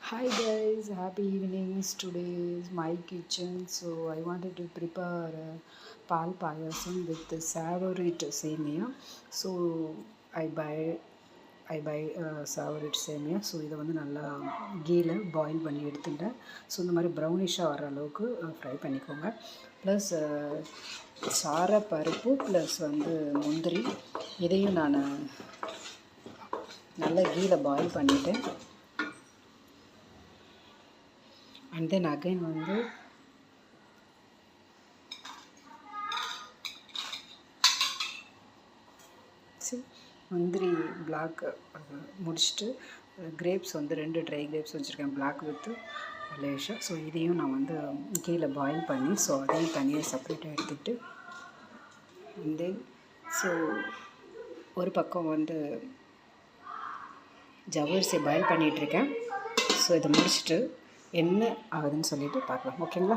Hi guys, happy evenings. Today is my kitchen, so I wanted to prepare pal payasam with the savorite semia. So I buy savorite semia. So இதை வந்து நல்லா கீல boil பண்ணி எடுத்துட்டேன். So இந்த மாதிரி ப்ரௌனிஷாக வர அளவுக்கு ஃப்ரை பண்ணிக்கோங்க. ப்ளஸ் சார பருப்பு ப்ளஸ் வந்து முந்திரி இதையும் நான் நல்லா கீல பாயில் பண்ணிவிட்டேன். அண்ட் தென் அகைன் வந்து முந்திரி பிளாக் முடிச்சுட்டு கிரேப்ஸ் வந்து 2 ட்ரை கிரேப்ஸ் வச்சுருக்கேன், பிளாக் வித்து லேஷாக. ஸோ இதையும் நான் வந்து கீழே பாயில் பண்ணி ஸோ அதையும் தனியாக செப்பரேட்டாக எடுத்துக்கிட்டு அண்ட் தென் ஸோ ஒரு பக்கம் வந்து ஜவ்வரிசி பாயில் பண்ணிகிட்ருக்கேன். ஸோ இதை முடிச்சுட்டு என்ன ஆகுதுன்னு சொல்லிவிட்டு பார்க்கலாம், ஓகேங்களா?